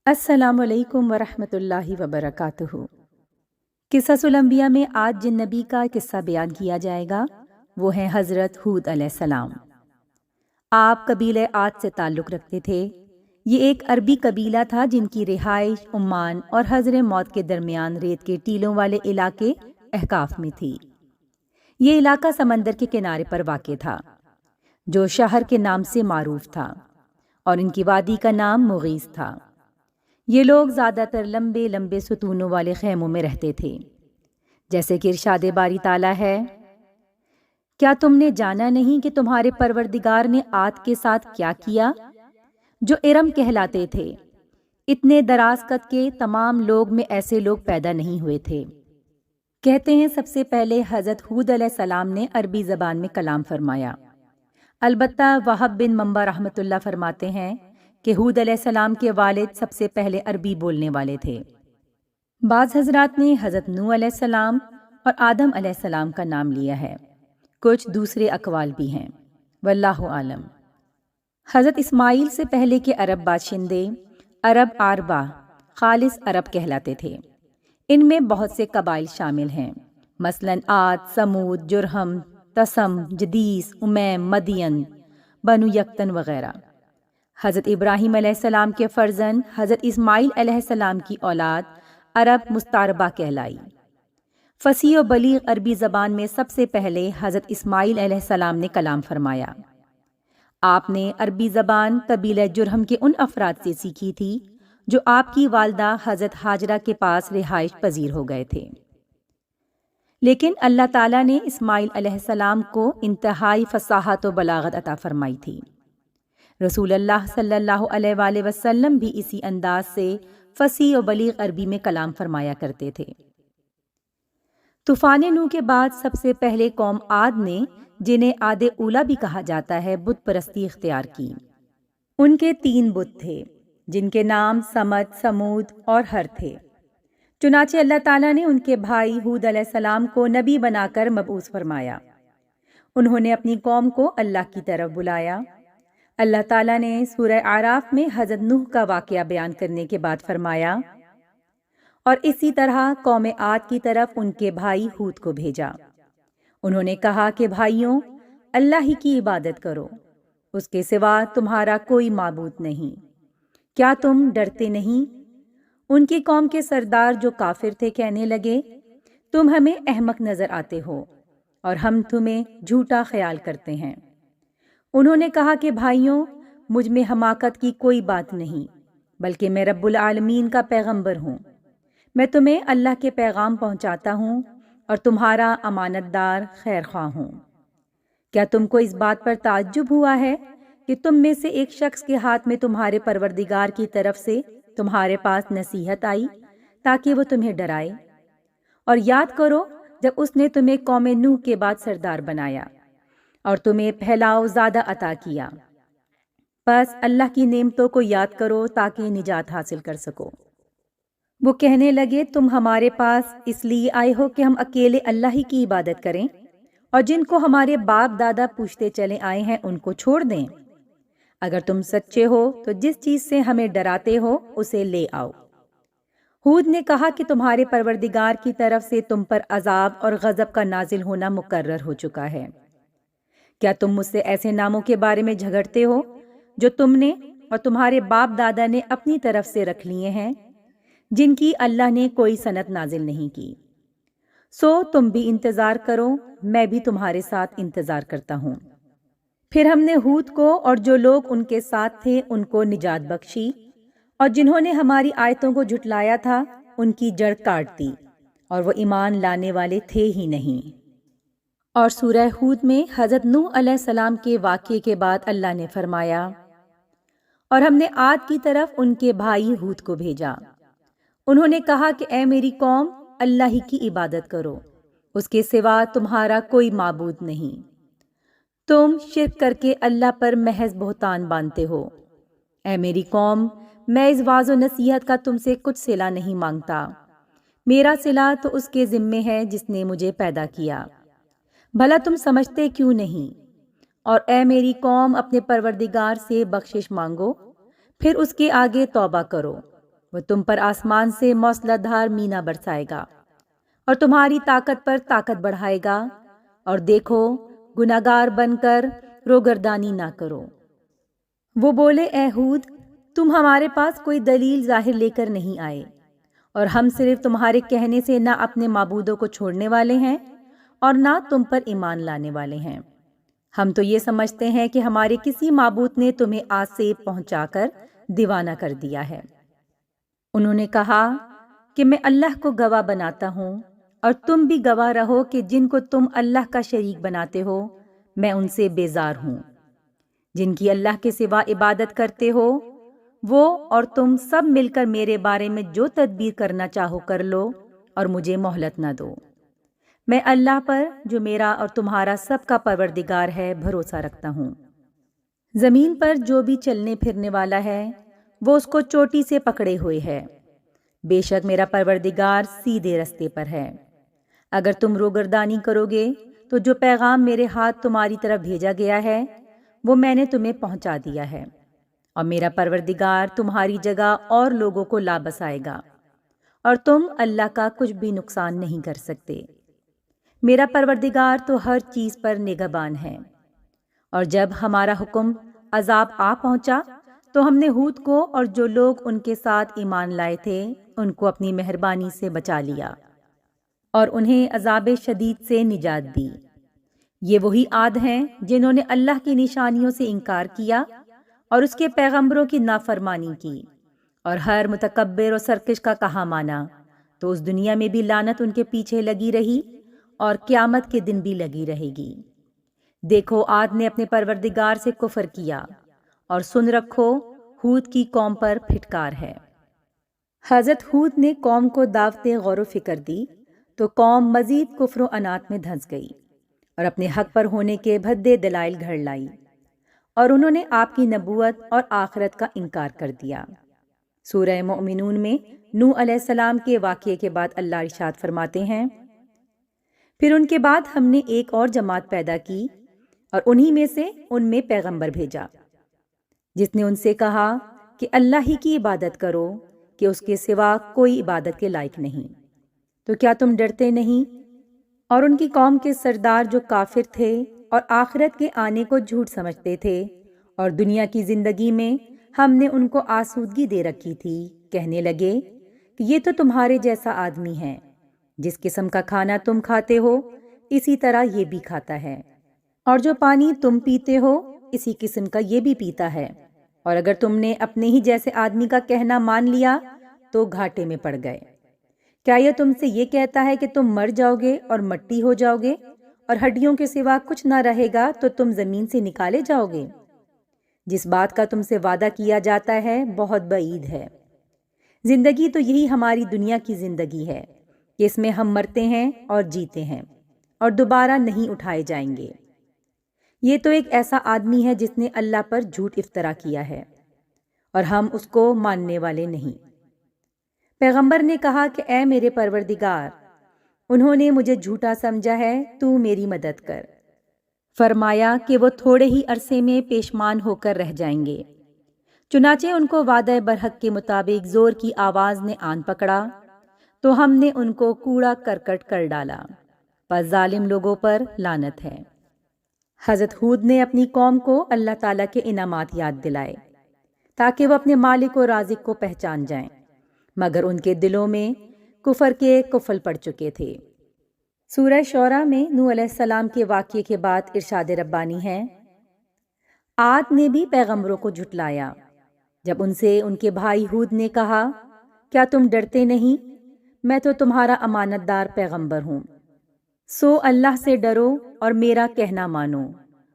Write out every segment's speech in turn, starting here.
السلام علیکم ورحمۃ اللہ وبرکاتہ۔ قصص الانبیاء میں آج جن نبی کا قصہ بیان کیا جائے گا وہ ہیں حضرت ہود علیہ السلام۔ آپ قبیلہ عاد سے تعلق رکھتے تھے۔ یہ ایک عربی قبیلہ تھا جن کی رہائش عمان اور حضر موت کے درمیان ریت کے ٹیلوں والے علاقے احقاف میں تھی۔ یہ علاقہ سمندر کے کنارے پر واقع تھا جو شہر کے نام سے معروف تھا، اور ان کی وادی کا نام مغیث تھا۔ یہ لوگ زیادہ تر لمبے لمبے ستونوں والے خیموں میں رہتے تھے، جیسے کہ ارشاد باری تعالیٰ ہے، کیا تم نے جانا نہیں کہ تمہارے پروردگار نے عاد کے ساتھ کیا کیا جو ارم کہلاتے تھے؟ اتنے دراز قد کے تمام لوگ میں ایسے لوگ پیدا نہیں ہوئے تھے۔ کہتے ہیں سب سے پہلے حضرت ہود علیہ السلام نے عربی زبان میں کلام فرمایا۔ البتہ وہب بن منبع رحمۃ اللہ فرماتے ہیں کہ ہود علیہ السلام کے والد سب سے پہلے عربی بولنے والے تھے۔ بعض حضرات نے حضرت نوح علیہ السلام اور آدم علیہ السلام کا نام لیا ہے، کچھ دوسرے اقوال بھی ہیں، واللہ عالم۔ حضرت اسماعیل سے پہلے کے عرب باشندے عرب عاربہ خالص عرب کہلاتے تھے۔ ان میں بہت سے قبائل شامل ہیں، مثلاً عاد، سمود، جرہم، تسم، جدیس، امیم، مدین، بنو یقطن وغیرہ۔ حضرت ابراہیم علیہ السلام کے فرزند حضرت اسماعیل علیہ السلام کی اولاد عرب مستعربہ کہلائی۔ فصیح و بلیغ عربی زبان میں سب سے پہلے حضرت اسماعیل علیہ السلام نے کلام فرمایا۔ آپ نے عربی زبان قبیلہ جرہم کے ان افراد سے سیکھی تھی جو آپ کی والدہ حضرت ہاجرہ کے پاس رہائش پذیر ہو گئے تھے، لیکن اللہ تعالیٰ نے اسماعیل علیہ السلام کو انتہائی فصاحت و بلاغت عطا فرمائی تھی۔ رسول اللہ صلی اللہ علیہ وآلہ وسلم بھی اسی انداز سے فصیح و بلیغ عربی میں کلام فرمایا کرتے تھے۔ طوفان نوح کے بعد سب سے پہلے قوم عاد نے، جنہیں عاد اولیٰ بھی کہا جاتا ہے، بت پرستی اختیار کی۔ ان کے 3 بت تھے جن کے نام سمد، سمود اور ہر تھے۔ چنانچہ اللہ تعالیٰ نے ان کے بھائی ہود علیہ السلام کو نبی بنا کر مبعوث فرمایا۔ انہوں نے اپنی قوم کو اللہ کی طرف بلایا۔ اللہ تعالیٰ نے سورہ اعراف میں حضرت نوح کا واقعہ بیان کرنے کے بعد فرمایا، اور اسی طرح قوم عاد کی طرف ان کے بھائی ہود کو بھیجا۔ انہوں نے کہا کہ بھائیوں، اللہ ہی کی عبادت کرو، اس کے سوا تمہارا کوئی معبود نہیں، کیا تم ڈرتے نہیں؟ ان کی قوم کے سردار جو کافر تھے کہنے لگے، تم ہمیں احمق نظر آتے ہو اور ہم تمہیں جھوٹا خیال کرتے ہیں۔ انہوں نے کہا کہ بھائیوں، مجھ میں حماقت کی کوئی بات نہیں، بلکہ میں رب العالمین کا پیغمبر ہوں۔ میں تمہیں اللہ کے پیغام پہنچاتا ہوں اور تمہارا امانت دار خیر خواہ ہوں۔ کیا تم کو اس بات پر تعجب ہوا ہے کہ تم میں سے ایک شخص کے ہاتھ میں تمہارے پروردگار کی طرف سے تمہارے پاس نصیحت آئی تاکہ وہ تمہیں ڈرائے؟ اور یاد کرو جب اس نے تمہیں قوم نوح کے بعد سردار بنایا اور تمہیں پھیلاؤ زیادہ عطا کیا۔ بس اللہ کی نعمتوں کو یاد کرو تاکہ نجات حاصل کر سکو۔ وہ کہنے لگے، تم ہمارے پاس اس لیے آئے ہو کہ ہم اکیلے اللہ ہی کی عبادت کریں اور جن کو ہمارے باپ دادا پوچھتے چلے آئے ہیں ان کو چھوڑ دیں؟ اگر تم سچے ہو تو جس چیز سے ہمیں ڈراتے ہو اسے لے آؤ۔ ہود نے کہا کہ تمہارے پروردگار کی طرف سے تم پر عذاب اور غضب کا نازل ہونا مقرر ہو چکا ہے۔ کیا تم مجھ سے ایسے ناموں کے بارے میں جھگڑتے ہو جو تم نے اور تمہارے باپ دادا نے اپنی طرف سے رکھ لیے ہیں، جن کی اللہ نے کوئی سند نازل نہیں کی؟ سو تم بھی انتظار کرو، میں بھی تمہارے ساتھ انتظار کرتا ہوں۔ پھر ہم نے ہود کو اور جو لوگ ان کے ساتھ تھے ان کو نجات بخشی، اور جنہوں نے ہماری آیتوں کو جھٹلایا تھا ان کی جڑ کاٹ دی، اور وہ ایمان لانے والے تھے ہی نہیں۔ اور سورہ ہود میں حضرت نوح علیہ السلام کے واقعے کے بعد اللہ نے فرمایا، اور ہم نے عاد کی طرف ان کے بھائی ہود کو بھیجا۔ انہوں نے کہا کہ اے میری قوم، اللہ ہی کی عبادت کرو، اس کے سوا تمہارا کوئی معبود نہیں۔ تم شرک کر کے اللہ پر محض بہتان باندھتے ہو۔ اے میری قوم، میں اس وعظ و نصیحت کا تم سے کچھ صلہ نہیں مانگتا، میرا صلہ تو اس کے ذمے ہے جس نے مجھے پیدا کیا۔ بھلا تم سمجھتے کیوں نہیں؟ اور اے میری قوم، اپنے پروردگار سے بخشش مانگو، پھر اس کے آگے توبہ کرو، وہ تم پر آسمان سے موسلادھار مینا برسائے گا اور تمہاری طاقت پر طاقت بڑھائے گا، اور دیکھو گناہگار بن کر روگردانی نہ کرو۔ وہ بولے، اے ہود، تم ہمارے پاس کوئی دلیل ظاہر لے کر نہیں آئے، اور ہم صرف تمہارے کہنے سے نہ اپنے معبودوں کو چھوڑنے والے ہیں اور نہ تم پر ایمان لانے والے ہیں۔ ہم تو یہ سمجھتے ہیں کہ ہمارے کسی معبود نے تمہیں آسیب پہنچا کر دیوانہ کر دیا ہے۔ انہوں نے کہا کہ میں اللہ کو گواہ بناتا ہوں، اور تم بھی گواہ رہو کہ جن کو تم اللہ کا شریک بناتے ہو میں ان سے بیزار ہوں۔ جن کی اللہ کے سوا عبادت کرتے ہو وہ اور تم سب مل کر میرے بارے میں جو تدبیر کرنا چاہو کر لو، اور مجھے مہلت نہ دو۔ میں اللہ پر جو میرا اور تمہارا سب کا پروردگار ہے بھروسہ رکھتا ہوں۔ زمین پر جو بھی چلنے پھرنے والا ہے وہ اس کو چوٹی سے پکڑے ہوئے ہے۔ بے شک میرا پروردگار سیدھے رستے پر ہے۔ اگر تم روگردانی کرو گے تو جو پیغام میرے ہاتھ تمہاری طرف بھیجا گیا ہے وہ میں نے تمہیں پہنچا دیا ہے، اور میرا پروردگار تمہاری جگہ اور لوگوں کو لا بسائے گا، اور تم اللہ کا کچھ بھی نقصان نہیں کر سکتے۔ میرا پروردگار تو ہر چیز پر نگہبان ہے۔ اور جب ہمارا حکم عذاب آ پہنچا تو ہم نے ہود کو اور جو لوگ ان کے ساتھ ایمان لائے تھے ان کو اپنی مہربانی سے بچا لیا اور انہیں عذاب شدید سے نجات دی۔ یہ وہی عاد ہیں جنہوں نے اللہ کی نشانیوں سے انکار کیا اور اس کے پیغمبروں کی نافرمانی کی، اور ہر متکبر اور سرکش کا کہا مانا، تو اس دنیا میں بھی لعنت ان کے پیچھے لگی رہی اور قیامت کے دن بھی لگی رہے گی۔ دیکھو عاد نے اپنے پروردگار سے کفر کیا، اور سن رکھو ہود کی قوم پر پھٹکار ہے۔ حضرت ہود نے قوم کو دعوت غور و فکر دی تو قوم مزید کفر و عناد میں دھنس گئی اور اپنے حق پر ہونے کے بھدے دلائل گھڑ لائی، اور انہوں نے آپ کی نبوت اور آخرت کا انکار کر دیا۔ سورہ مومنون میں نوح علیہ السلام کے واقعے کے بعد اللہ ارشاد فرماتے ہیں، پھر ان کے بعد ہم نے ایک اور جماعت پیدا کی اور انہی میں سے ان میں پیغمبر بھیجا، جس نے ان سے کہا کہ اللہ ہی کی عبادت کرو کہ اس کے سوا کوئی عبادت کے لائق نہیں۔ تو کیا تم ڈرتے نہیں؟ اور ان کی قوم کے سردار جو کافر تھے اور آخرت کے آنے کو جھوٹ سمجھتے تھے اور دنیا کی زندگی میں ہم نے ان کو آسودگی دے رکھی تھی، کہنے لگے کہ یہ تو تمہارے جیسا آدمی ہے، جس قسم کا کھانا تم کھاتے ہو اسی طرح یہ بھی کھاتا ہے، اور جو پانی تم پیتے ہو اسی قسم کا یہ بھی پیتا ہے، اور اگر تم نے اپنے ہی جیسے آدمی کا کہنا مان لیا تو گھاٹے میں پڑ گئے۔ کیا یہ تم سے یہ کہتا ہے کہ تم مر جاؤ گے اور مٹی ہو جاؤ گے اور ہڈیوں کے سوا کچھ نہ رہے گا تو تم زمین سے نکالے جاؤ گے؟ جس بات کا تم سے وعدہ کیا جاتا ہے بہت بعید ہے۔ زندگی تو یہی ہماری دنیا کی زندگی ہے کہ اس میں ہم مرتے ہیں اور جیتے ہیں اور دوبارہ نہیں اٹھائے جائیں گے۔ یہ تو ایک ایسا آدمی ہے جس نے اللہ پر جھوٹ افطرا کیا ہے اور ہم اس کو ماننے والے نہیں۔ پیغمبر نے کہا کہ اے میرے پروردگار، انہوں نے مجھے جھوٹا سمجھا ہے، تو میری مدد کر۔ فرمایا کہ وہ تھوڑے ہی عرصے میں پیشمان ہو کر رہ جائیں گے۔ چنانچہ ان کو وعدہ برحق کے مطابق زور کی آواز نے آن پکڑا تو ہم نے ان کو کوڑا کرکٹ کر ڈالا، پس ظالم لوگوں پر لعنت ہے۔ حضرت ہود نے اپنی قوم کو اللہ تعالیٰ کے انعامات یاد دلائے تاکہ وہ اپنے مالک و رازق کو پہچان جائیں، مگر ان کے دلوں میں کفر کے قفل پڑ چکے تھے۔ سورہ شعراء میں نوح علیہ السلام کے واقعے کے بعد ارشاد ربانی ہے، عاد نے بھی پیغمبروں کو جھٹلایا جب ان سے ان کے بھائی ہود نے کہا کیا تم ڈرتے نہیں؟ میں تو تمہارا امانت دار پیغمبر ہوں، سو اللہ سے ڈرو اور میرا کہنا مانو،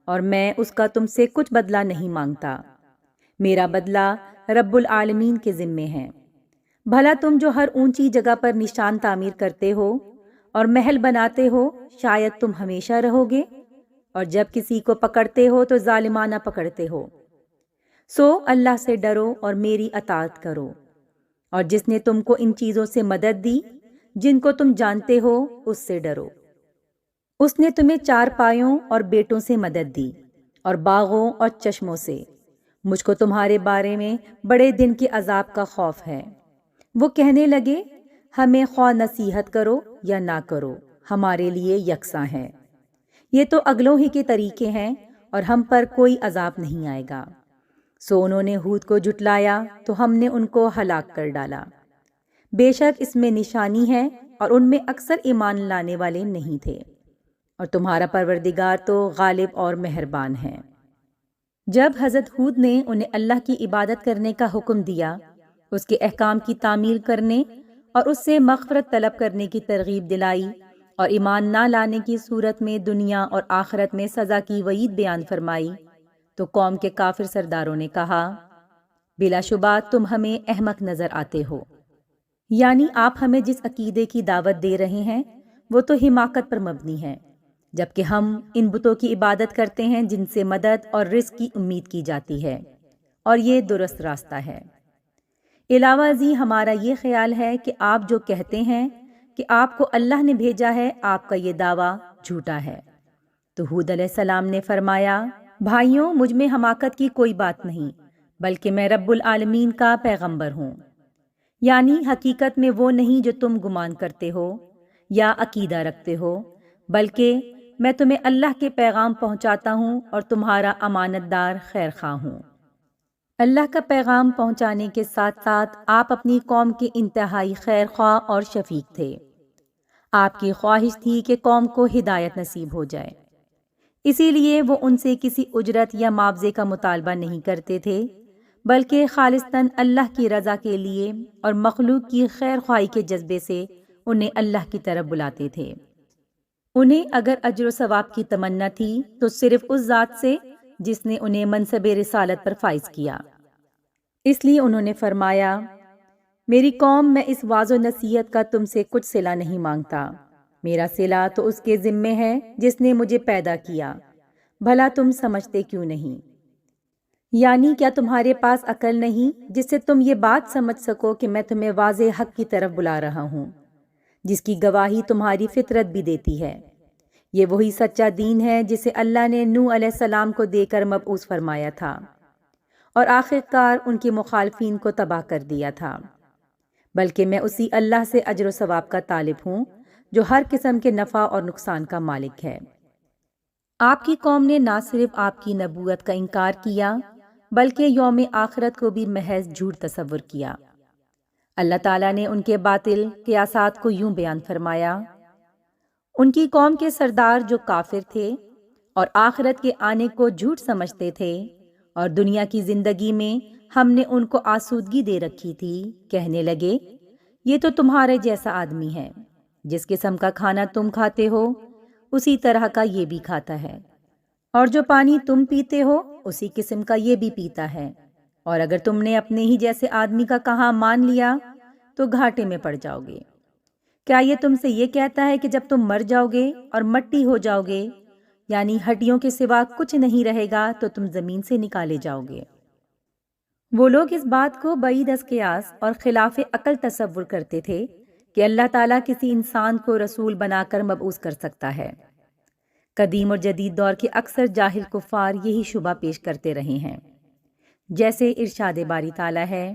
اور میں اس کا تم سے کچھ بدلہ نہیں مانگتا، میرا بدلہ رب العالمین کے ذمے ہے۔ بھلا تم جو ہر اونچی جگہ پر نشان تعمیر کرتے ہو اور محل بناتے ہو شاید تم ہمیشہ رہو گے، اور جب کسی کو پکڑتے ہو تو ظالمانہ پکڑتے ہو، سو اللہ سے ڈرو اور میری اطاعت کرو، اور جس نے تم کو ان چیزوں سے مدد دی جن کو تم جانتے ہو اس سے ڈرو۔ اس نے تمہیں چار پایوں اور بیٹوں سے مدد دی اور باغوں اور چشموں سے، مجھ کو تمہارے بارے میں بڑے دن کے عذاب کا خوف ہے۔ وہ کہنے لگے، ہمیں خواہ نصیحت کرو یا نہ کرو، ہمارے لیے یکساں ہے، یہ تو اگلوں ہی کے طریقے ہیں اور ہم پر کوئی عذاب نہیں آئے گا۔ سو انہوں نے ہود کو جھٹلایا تو ہم نے ان کو ہلاک کر ڈالا۔ بے شک اس میں نشانی ہے اور ان میں اکثر ایمان لانے والے نہیں تھے، اور تمہارا پروردگار تو غالب اور مہربان ہے۔ جب حضرت ہود نے انہیں اللہ کی عبادت کرنے کا حکم دیا، اس کے احکام کی تعمیل کرنے اور اس سے مغفرت طلب کرنے کی ترغیب دلائی، اور ایمان نہ لانے کی صورت میں دنیا اور آخرت میں سزا کی وعید بیان فرمائی، تو قوم کے کافر سرداروں نے کہا، بلا شبہ تم ہمیں احمق نظر آتے ہو، یعنی آپ ہمیں جس عقیدے کی دعوت دے رہے ہیں وہ تو حماقت پر مبنی ہے، جبکہ ہم ان بتوں کی عبادت کرتے ہیں جن سے مدد اور رزق کی امید کی جاتی ہے، اور یہ درست راستہ ہے۔ علاوہ ازیں ہمارا یہ خیال ہے کہ آپ جو کہتے ہیں کہ آپ کو اللہ نے بھیجا ہے، آپ کا یہ دعویٰ جھوٹا ہے۔ تو ہود علیہ السلام نے فرمایا، بھائیوں، مجھ میں حماقت کی کوئی بات نہیں، بلکہ میں رب العالمین کا پیغمبر ہوں، یعنی حقیقت میں وہ نہیں جو تم گمان کرتے ہو یا عقیدہ رکھتے ہو، بلکہ میں تمہیں اللہ کے پیغام پہنچاتا ہوں اور تمہارا امانت دار خیر خواہ ہوں۔ اللہ کا پیغام پہنچانے کے ساتھ ساتھ آپ اپنی قوم کے انتہائی خیر خواہ اور شفیق تھے۔ آپ کی خواہش تھی کہ قوم کو ہدایت نصیب ہو جائے، اسی لیے وہ ان سے کسی اجرت یا معاوضے کا مطالبہ نہیں کرتے تھے، بلکہ خالصتاً اللہ کی رضا کے لیے اور مخلوق کی خیر خواہی کے جذبے سے انہیں اللہ کی طرف بلاتے تھے۔ انہیں اگر اجر و ثواب کی تمنا تھی تو صرف اس ذات سے جس نے انہیں منصب رسالت پر فائز کیا۔ اس لیے انہوں نے فرمایا، میری قوم، میں اس واعظ و نصیحت کا تم سے کچھ صلہ نہیں مانگتا، میرا صلہ تو اس کے ذمے ہے جس نے مجھے پیدا کیا، بھلا تم سمجھتے کیوں نہیں؟ یعنی کیا تمہارے پاس عقل نہیں جس سے تم یہ بات سمجھ سکو کہ میں تمہیں واضح حق کی طرف بلا رہا ہوں، جس کی گواہی تمہاری فطرت بھی دیتی ہے؟ یہ وہی سچا دین ہے جسے اللہ نے نوح علیہ السلام کو دے کر مبعوث فرمایا تھا، اور آخر کار ان کے مخالفین کو تباہ کر دیا تھا۔ بلکہ میں اسی اللہ سے اجر و ثواب کا طالب ہوں جو ہر قسم کے نفع اور نقصان کا مالک ہے۔ آپ کی قوم نے نہ صرف آپ کی نبوت کا انکار کیا بلکہ یوم آخرت کو بھی محض جھوٹ تصور کیا۔ اللہ تعالیٰ نے ان کے باطل قیاسات کو یوں بیان فرمایا، ان کی قوم کے سردار جو کافر تھے اور آخرت کے آنے کو جھوٹ سمجھتے تھے، اور دنیا کی زندگی میں ہم نے ان کو آسودگی دے رکھی تھی، کہنے لگے، یہ تو تمہارے جیسا آدمی ہے، جس قسم کا کھانا تم کھاتے ہو اسی طرح کا یہ بھی کھاتا ہے، اور جو پانی تم پیتے ہو اسی قسم کا یہ بھی پیتا ہے، اور اگر تم نے اپنے ہی جیسے آدمی کا کہا مان لیا تو گھاٹے میں پڑ جاؤ گے۔ کیا یہ تم سے یہ کہتا ہے کہ جب تم مر جاؤ گے اور مٹی ہو جاؤ گے، یعنی ہڈیوں کے سوا کچھ نہیں رہے گا، تو تم زمین سے نکالے جاؤ گے؟ وہ لوگ اس بات کو بعید از قیاس اور خلاف عقل تصور کرتے تھے کہ اللہ تعالیٰ کسی انسان کو رسول بنا کر مبعوث کر سکتا ہے۔ قدیم اور جدید دور کے اکثر جاہل کفار یہی شبہ پیش کرتے رہے ہیں، جیسے ارشاد باری تعالیٰ ہے،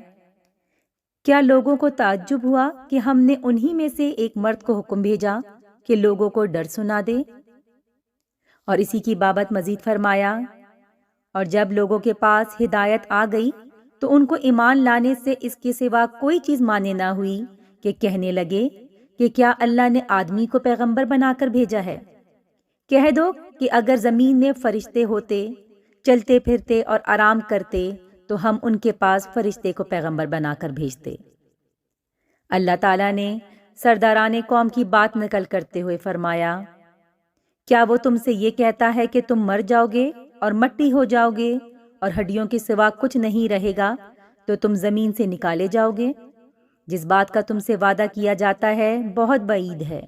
کیا لوگوں کو تعجب ہوا کہ ہم نے انہی میں سے ایک مرد کو حکم بھیجا کہ لوگوں کو ڈر سنا دے؟ اور اسی کی بابت مزید فرمایا، اور جب لوگوں کے پاس ہدایت آ گئی تو ان کو ایمان لانے سے اس کے سوا کوئی چیز مانے نہ ہوئی کہ کہنے لگے کہ کیا اللہ نے آدمی کو پیغمبر بنا کر بھیجا ہے؟ کہہ دو کہ اگر زمین میں فرشتے ہوتے، چلتے پھرتے اور آرام کرتے تو ہم ان کے پاس فرشتے کو پیغمبر بنا کر بھیجتے۔ اللہ تعالیٰ نے سرداران قوم کی بات نقل کرتے ہوئے فرمایا، کیا وہ تم سے یہ کہتا ہے کہ تم مر جاؤ گے اور مٹی ہو جاؤ گے اور ہڈیوں کے سوا کچھ نہیں رہے گا تو تم زمین سے نکالے جاؤ گے؟ جس بات کا تم سے وعدہ کیا جاتا ہے بہت بعید ہے۔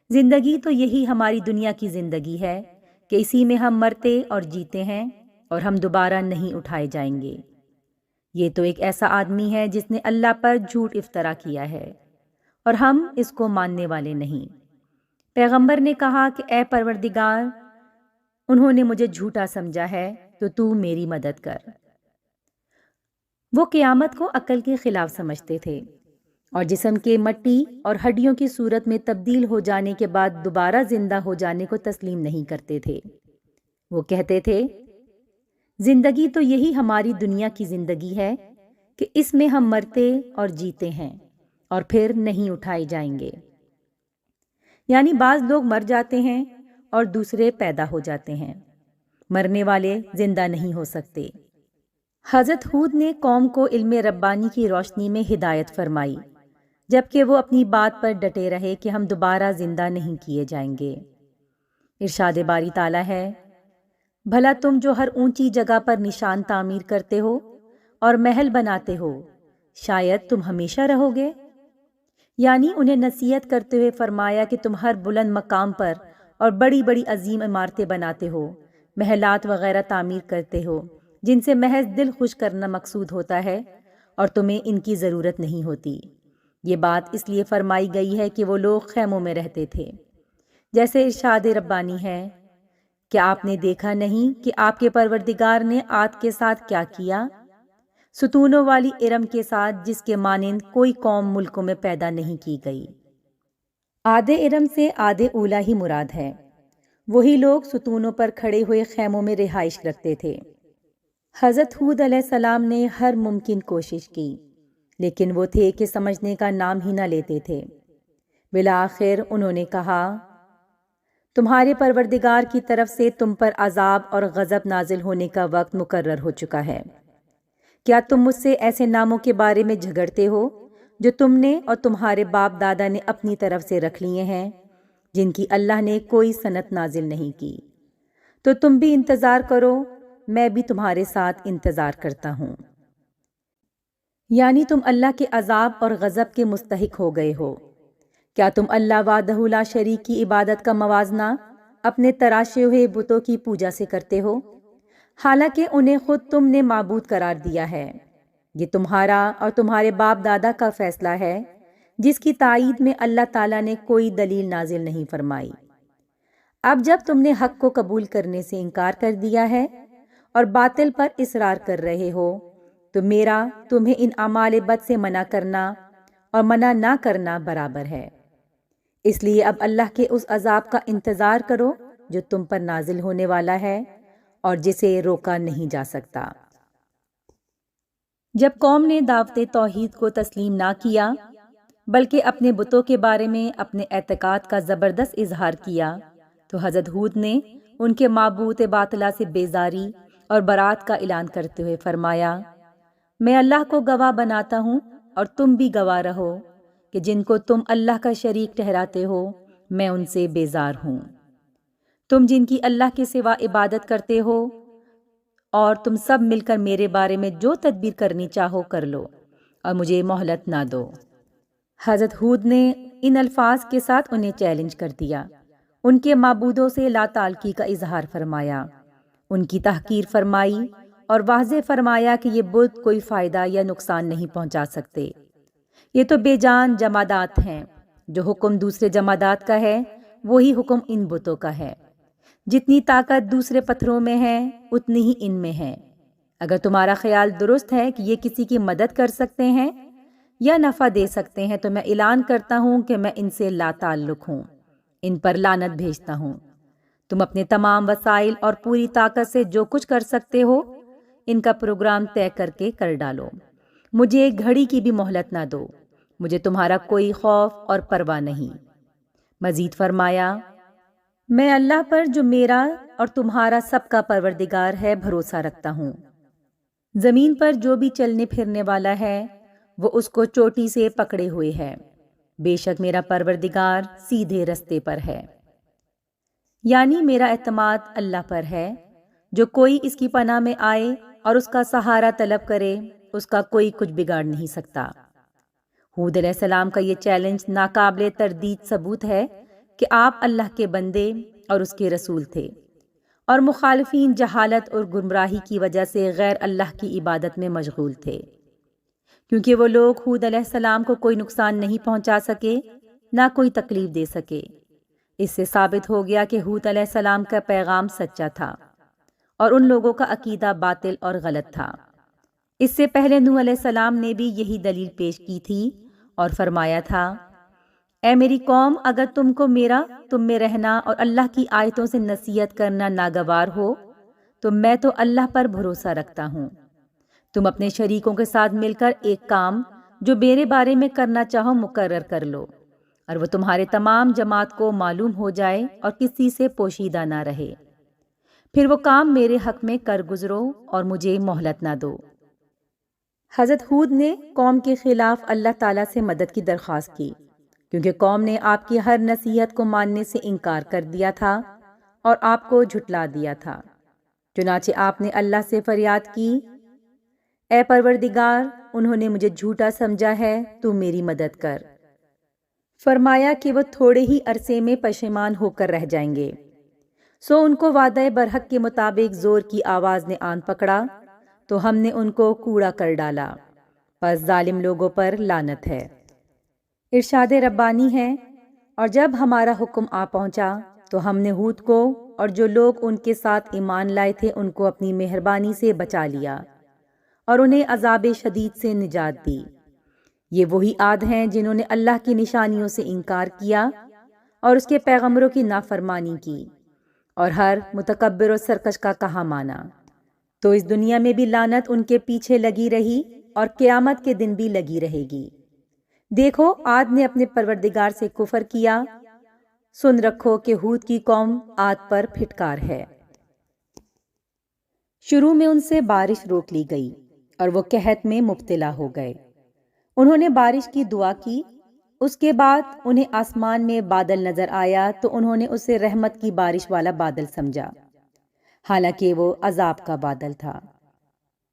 زندگی تو یہی ہماری دنیا کی زندگی ہے کہ اسی میں ہم مرتے اور جیتے ہیں اور ہم دوبارہ نہیں اٹھائے جائیں گے۔ یہ تو ایک ایسا آدمی ہے جس نے اللہ پر جھوٹ افطرا کیا ہے اور ہم اس کو ماننے والے نہیں۔ پیغمبر نے کہا کہ اے پروردگار، انہوں نے مجھے جھوٹا سمجھا ہے تو تو میری مدد کر۔ وہ قیامت کو عقل کے خلاف سمجھتے تھے، اور جسم کے مٹی اور ہڈیوں کی صورت میں تبدیل ہو جانے کے بعد دوبارہ زندہ ہو جانے کو تسلیم نہیں کرتے تھے۔ وہ کہتے تھے، زندگی تو یہی ہماری دنیا کی زندگی ہے کہ اس میں ہم مرتے اور جیتے ہیں اور پھر نہیں اٹھائے جائیں گے۔ یعنی بعض لوگ مر جاتے ہیں اور دوسرے پیدا ہو جاتے ہیں، مرنے والے زندہ نہیں ہو سکتے۔ حضرت ہود نے قوم کو علم ربانی کی روشنی میں ہدایت فرمائی، جبکہ وہ اپنی بات پر ڈٹے رہے کہ ہم دوبارہ زندہ نہیں کیے جائیں گے۔ ارشاد باری تعالیٰ ہے، بھلا تم جو ہر اونچی جگہ پر نشان تعمیر کرتے ہو اور محل بناتے ہو، شاید تم ہمیشہ رہو گے؟ یعنی انہیں نصیحت کرتے ہوئے فرمایا کہ تم ہر بلند مقام پر اور بڑی بڑی عظیم عمارتیں بناتے ہو، محلات وغیرہ تعمیر کرتے ہو، جن سے محض دل خوش کرنا مقصود ہوتا ہے اور تمہیں ان کی ضرورت نہیں ہوتی۔ یہ بات اس لیے فرمائی گئی ہے کہ وہ لوگ خیموں میں رہتے تھے۔ جیسے ارشاد ربانی ہے، کیا آپ نے دیکھا نہیں کہ آپ کے پروردگار نے عاد کے ساتھ کیا کیا؟ ستونوں والی ارم کے ساتھ، جس کے مانند کوئی قوم ملکوں میں پیدا نہیں کی گئی۔ عاد ارم سے عاد اولی ہی مراد ہے۔ وہی لوگ ستونوں پر کھڑے ہوئے خیموں میں رہائش رکھتے تھے۔ حضرت ہود علیہ السلام نے ہر ممکن کوشش کی، لیکن وہ تھے کہ سمجھنے کا نام ہی نہ لیتے تھے۔ بالآخر انہوں نے کہا، تمہارے پروردگار کی طرف سے تم پر عذاب اور غضب نازل ہونے کا وقت مقرر ہو چکا ہے۔ کیا تم مجھ سے ایسے ناموں کے بارے میں جھگڑتے ہو جو تم نے اور تمہارے باپ دادا نے اپنی طرف سے رکھ لیے ہیں، جن کی اللہ نے کوئی صنعت نازل نہیں کی؟ تو تم بھی انتظار کرو، میں بھی تمہارے ساتھ انتظار کرتا ہوں۔ یعنی تم اللہ کے عذاب اور غضب کے مستحق ہو گئے ہو۔ کیا تم اللہ وحدہ لا شریک کی عبادت کا موازنہ اپنے تراشے ہوئے بتوں کی پوجا سے کرتے ہو، حالانکہ انہیں خود تم نے معبود قرار دیا ہے؟ یہ تمہارا اور تمہارے باپ دادا کا فیصلہ ہے، جس کی تائید میں اللہ تعالیٰ نے کوئی دلیل نازل نہیں فرمائی۔ اب جب تم نے حق کو قبول کرنے سے انکار کر دیا ہے اور باطل پر اصرار کر رہے ہو، تو میرا تمہیں ان اعمال بد سے منع کرنا اور منع نہ کرنا برابر ہے۔ اس لیے اب اللہ کے اس عذاب کا انتظار کرو جو تم پر نازل ہونے والا ہے اور جسے روکا نہیں جا سکتا۔ جب قوم نے دعوت توحید کو تسلیم نہ کیا، بلکہ اپنے بتوں کے بارے میں اپنے اعتقاد کا زبردست اظہار کیا، تو حضرت ہود نے ان کے معبود باطلہ سے بیزاری اور برات کا اعلان کرتے ہوئے فرمایا، میں اللہ کو گواہ بناتا ہوں اور تم بھی گواہ رہو کہ جن کو تم اللہ کا شریک ٹھہراتے ہو، میں ان سے بیزار ہوں۔ تم جن کی اللہ کے سوا عبادت کرتے ہو، اور تم سب مل کر میرے بارے میں جو تدبیر کرنی چاہو کر لو اور مجھے مہلت نہ دو۔ حضرت ہود نے ان الفاظ کے ساتھ انہیں چیلنج کر دیا، ان کے معبودوں سے لا تعلقی کا اظہار فرمایا، ان کی تحقیر فرمائی اور واضح فرمایا کہ یہ بت کوئی فائدہ یا نقصان نہیں پہنچا سکتے۔ یہ تو بے جان جمادات ہیں، جو حکم دوسرے جمادات کا ہے وہی حکم ان بتوں کا ہے۔ جتنی طاقت دوسرے پتھروں میں ہے اتنی ہی ان میں ہے۔ اگر تمہارا خیال درست ہے کہ یہ کسی کی مدد کر سکتے ہیں یا نفع دے سکتے ہیں، تو میں اعلان کرتا ہوں کہ میں ان سے لا تعلق ہوں، ان پر لعنت بھیجتا ہوں۔ تم اپنے تمام وسائل اور پوری طاقت سے جو کچھ کر سکتے ہو، ان کا پروگرام طے کر کے کر ڈالو۔ مجھے ایک گھڑی کی بھی مہلت نہ دو، مجھے تمہارا کوئی خوف اور پرواہ نہیں۔ مزید فرمایا، میں اللہ پر جو میرا اور تمہارا سب کا پروردگار ہے بھروسہ رکھتا ہوں۔ زمین پر جو بھی چلنے پھرنے والا ہے وہ اس کو چوٹی سے پکڑے ہوئے ہے، بے شک میرا پروردگار سیدھے رستے پر ہے۔ یعنی میرا اعتماد اللہ پر ہے، جو کوئی اس کی پناہ میں آئے اور اس کا سہارا طلب کرے، اس کا کوئی کچھ بگاڑ نہیں سکتا۔ ہود علیہ السلام کا یہ چیلنج ناقابل تردید ثبوت ہے کہ آپ اللہ کے بندے اور اس کے رسول تھے، اور مخالفین جہالت اور گمراہی کی وجہ سے غیر اللہ کی عبادت میں مشغول تھے، کیونکہ وہ لوگ ہود علیہ السلام کو کوئی نقصان نہیں پہنچا سکے، نہ کوئی تکلیف دے سکے۔ اس سے ثابت ہو گیا کہ ہود علیہ السلام کا پیغام سچا تھا اور ان لوگوں کا عقیدہ باطل اور غلط تھا۔ اس سے پہلے نوح علیہ السلام نے بھی یہی دلیل پیش کی تھی اور فرمایا تھا، اے میری قوم، اگر تم کو میرا تم میں رہنا اور اللہ کی آیتوں سے نصیحت کرنا ناگوار ہو تو میں تو اللہ پر بھروسہ رکھتا ہوں۔ تم اپنے شریکوں کے ساتھ مل کر ایک کام جو میرے بارے میں کرنا چاہو مقرر کر لو، اور وہ تمہارے تمام جماعت کو معلوم ہو جائے اور کسی سے پوشیدہ نہ رہے، پھر وہ کام میرے حق میں کر گزرو اور مجھے مہلت نہ دو۔ حضرت ہود نے قوم کے خلاف اللہ تعالیٰ سے مدد کی درخواست کی، کیونکہ قوم نے آپ کی ہر نصیحت کو ماننے سے انکار کر دیا تھا اور آپ کو جھٹلا دیا تھا۔ چنانچہ آپ نے اللہ سے فریاد کی، اے پروردگار، انہوں نے مجھے جھوٹا سمجھا ہے، تو میری مدد کر۔ فرمایا کہ وہ تھوڑے ہی عرصے میں پشیمان ہو کر رہ جائیں گے۔ سو ان کو وعدہ برحق کے مطابق زور کی آواز نے آن پکڑا تو ہم نے ان کو کوڑا کر ڈالا، پس ظالم لوگوں پر لعنت ہے۔ ارشاد ربانی ہے، اور جب ہمارا حکم آ پہنچا تو ہم نے ہود کو اور جو لوگ ان کے ساتھ ایمان لائے تھے ان کو اپنی مہربانی سے بچا لیا اور انہیں عذاب شدید سے نجات دی۔ یہ وہی عاد ہیں جنہوں نے اللہ کی نشانیوں سے انکار کیا اور اس کے پیغمبروں کی نافرمانی کی اور ہر متکبر و سرکش کا کہا مانا، تو اس دنیا میں بھی لعنت ان کے پیچھے لگی رہی اور قیامت کے دن بھی لگی رہے گی۔ دیکھو، عاد نے اپنے پروردگار سے کفر کیا، سن رکھو کہ ہود کی قوم عاد پر پھٹکار ہے۔ شروع میں ان سے بارش روک لی گئی اور وہ قحط میں مبتلا ہو گئے۔ انہوں نے بارش کی دعا کی، اس کے بعد انہیں آسمان میں بادل نظر آیا تو انہوں نے اسے رحمت کی بارش والا بادل سمجھا، حالانکہ وہ عذاب کا بادل تھا۔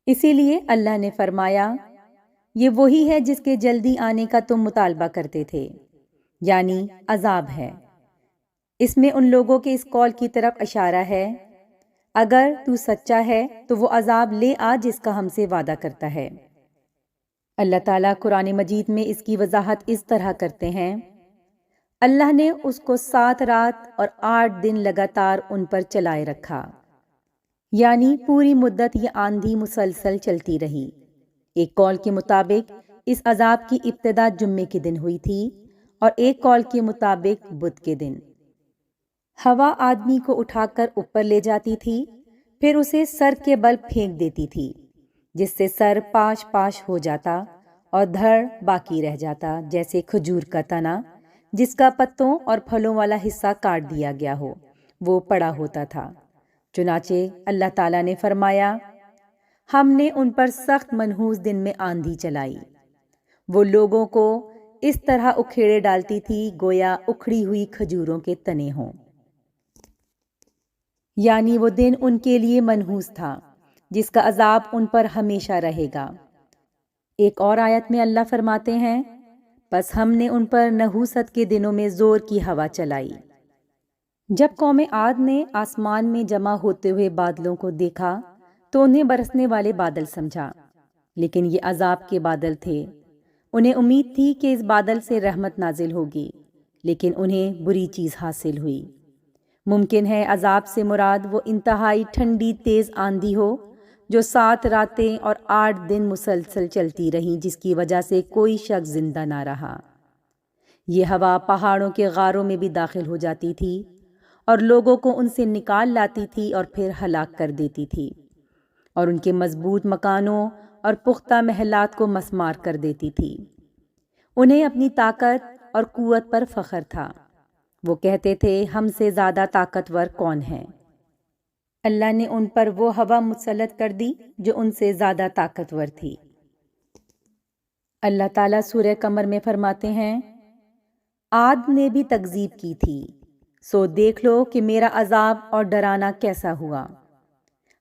اسی لیے اللہ نے فرمایا، یہ وہی ہے جس کے جلدی آنے کا تم مطالبہ کرتے تھے، یعنی عذاب ہے۔ اس میں ان لوگوں کے اس قول کی طرف اشارہ ہے، اگر تو سچا ہے تو وہ عذاب لے آ جس کا ہم سے وعدہ کرتا ہے۔ اللہ تعالیٰ قرآن مجید میں اس کی وضاحت اس طرح کرتے ہیں، اللہ نے اس کو 7 رات اور 8 دن لگاتار ان پر چلائے رکھا، یعنی پوری مدت یہ آندھی مسلسل چلتی رہی۔ ایک قول کے مطابق اس عذاب کی ابتدا جمعے کے دن ہوئی تھی اور ایک قول کے مطابق بدھ کے دن۔ ہوا آدمی کو اٹھا کر اوپر لے جاتی تھی، پھر اسے سر کے بل پھینک دیتی تھی، جس سے سر پاش پاش ہو جاتا اور دھڑ باقی رہ جاتا، جیسے کھجور کا تنا جس کا پتوں اور پھلوں والا حصہ کاٹ دیا گیا ہو، وہ پڑا ہوتا تھا۔ چنانچہ اللہ تعالیٰ نے فرمایا، ہم نے ان پر سخت منحوس دن میں آندھی چلائی، وہ لوگوں کو اس طرح اکھیڑے ڈالتی تھی گویا اکھڑی ہوئی کھجوروں کے تنے ہوں، یعنی وہ دن ان کے لیے منحوس تھا جس کا عذاب ان پر ہمیشہ رہے گا۔ ایک اور آیت میں اللہ فرماتے ہیں، پس ہم نے ان پر نحوست کے دنوں میں زور کی ہوا چلائی۔ جب قوم عاد نے آسمان میں جمع ہوتے ہوئے بادلوں کو دیکھا تو انہیں برسنے والے بادل سمجھا، لیکن یہ عذاب کے بادل تھے۔ انہیں امید تھی کہ اس بادل سے رحمت نازل ہوگی، لیکن انہیں بری چیز حاصل ہوئی۔ ممکن ہے عذاب سے مراد وہ انتہائی ٹھنڈی تیز آندھی ہو جو 7 راتیں اور 8 دن مسلسل چلتی رہیں، جس کی وجہ سے کوئی شخص زندہ نہ رہا۔ یہ ہوا پہاڑوں کے غاروں میں بھی داخل ہو جاتی تھی اور لوگوں کو ان سے نکال لاتی تھی اور پھر ہلاک کر دیتی تھی، اور ان کے مضبوط مکانوں اور پختہ محلات کو مسمار کر دیتی تھی۔ انہیں اپنی طاقت اور قوت پر فخر تھا، وہ کہتے تھے ہم سے زیادہ طاقتور کون ہے؟ اللہ نے ان پر وہ ہوا مسلط کر دی جو ان سے زیادہ طاقتور تھی۔ اللہ تعالیٰ سورہ قمر میں فرماتے ہیں، عاد نے بھی تکذیب کی تھی، سو دیکھ لو کہ میرا عذاب اور ڈرانا کیسا ہوا۔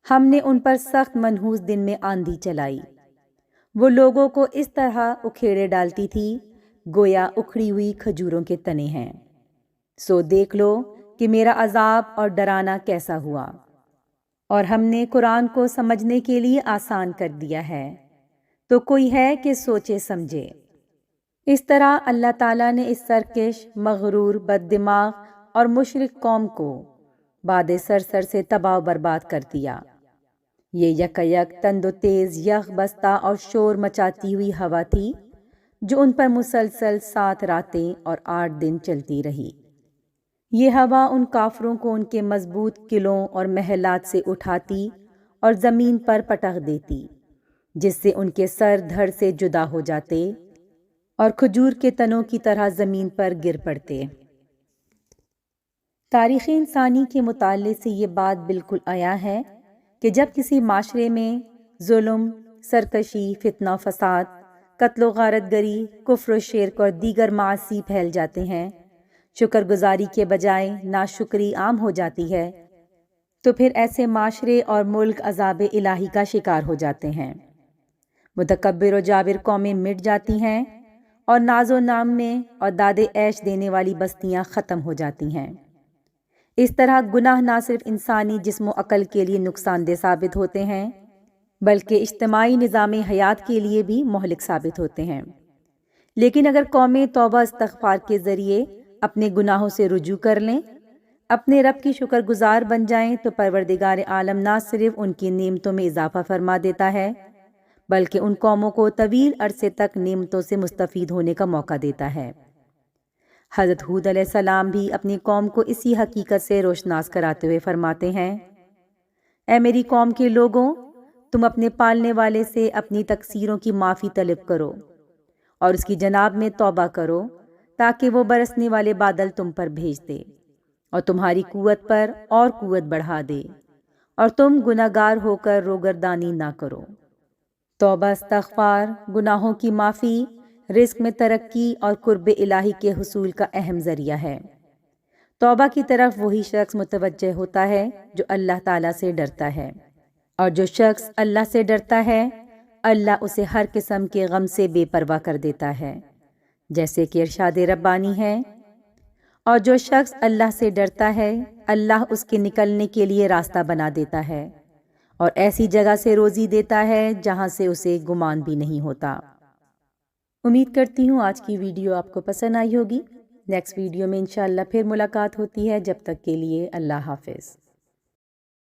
ہم نے ان پر سخت منحوس دن میں آندھی چلائی، وہ لوگوں کو اس طرح اکھیڑے ڈالتی تھی گویا اکھڑی ہوئی کھجوروں کے تنے ہیں۔ سو دیکھ لو کہ میرا عذاب اور ڈرانا کیسا ہوا، اور ہم نے قرآن کو سمجھنے کے لیے آسان کر دیا ہے، تو کوئی ہے کہ سوچے سمجھے۔ اس طرح اللہ تعالیٰ نے اس سرکش، مغرور، بد دماغ اور مشرک قوم کو باد سرسر سے تباہ و برباد کر دیا۔ یہ یک تند و تیز، یخ بستہ اور شور مچاتی ہوئی ہوا تھی جو ان پر مسلسل 7 راتیں اور 8 دن چلتی رہی۔ یہ ہوا ان کافروں کو ان کے مضبوط قلعوں اور محلات سے اٹھاتی اور زمین پر پٹخ دیتی، جس سے ان کے سر دھڑ سے جدا ہو جاتے اور کھجور کے تنوں کی طرح زمین پر گر پڑتے۔ تاریخ انسانی کے مطالعے سے یہ بات بالکل عیاں ہے کہ جب کسی معاشرے میں ظلم، سرکشی، فتنہ فساد، قتل و غارت گری، کفر و شرک اور دیگر معاصی پھیل جاتے ہیں، شکر گزاری کے بجائے ناشکری عام ہو جاتی ہے، تو پھر ایسے معاشرے اور ملک عذاب الہی کا شکار ہو جاتے ہیں۔ متکبر و جابر قومیں مٹ جاتی ہیں اور ناز و نام میں اور داد عیش دینے والی بستیاں ختم ہو جاتی ہیں۔ اس طرح گناہ نہ صرف انسانی جسم و عقل کے لیے نقصان دہ ثابت ہوتے ہیں بلکہ اجتماعی نظام حیات کے لیے بھی مہلک ثابت ہوتے ہیں۔ لیکن اگر قومیں توبہ استغفار کے ذریعے اپنے گناہوں سے رجوع کر لیں، اپنے رب کی شکر گزار بن جائیں، تو پروردگار عالم نہ صرف ان کی نعمتوں میں اضافہ فرما دیتا ہے بلکہ ان قوموں کو طویل عرصے تک نعمتوں سے مستفید ہونے کا موقع دیتا ہے۔ حضرت ہود علیہ السلام بھی اپنی قوم کو اسی حقیقت سے روشناس کراتے ہوئے فرماتے ہیں، اے میری قوم کے لوگوں، تم اپنے پالنے والے سے اپنی تقصیروں کی معافی طلب کرو اور اس کی جناب میں توبہ کرو تاکہ وہ برسنے والے بادل تم پر بھیج دے اور تمہاری قوت پر اور قوت بڑھا دے اور تم گناہگار ہو کر روگردانی نہ کرو۔ توبہ استغفار، گناہوں کی معافی، رزق میں ترقی اور قرب الہی کے حصول کا اہم ذریعہ ہے۔ توبہ کی طرف وہی شخص متوجہ ہوتا ہے جو اللہ تعالیٰ سے ڈرتا ہے، اور جو شخص اللہ سے ڈرتا ہے اللہ اسے ہر قسم کے غم سے بے پرواہ کر دیتا ہے، جیسے کہ ارشاد ربانی ہے، اور جو شخص اللہ سے ڈرتا ہے اللہ اس کے نکلنے کے لیے راستہ بنا دیتا ہے اور ایسی جگہ سے روزی دیتا ہے جہاں سے اسے گمان بھی نہیں ہوتا۔ امید کرتی ہوں آج کی ویڈیو آپ کو پسند آئی ہوگی۔ نیکسٹ ویڈیو میں انشاءاللہ پھر ملاقات ہوتی ہے، جب تک کے لیے اللہ حافظ۔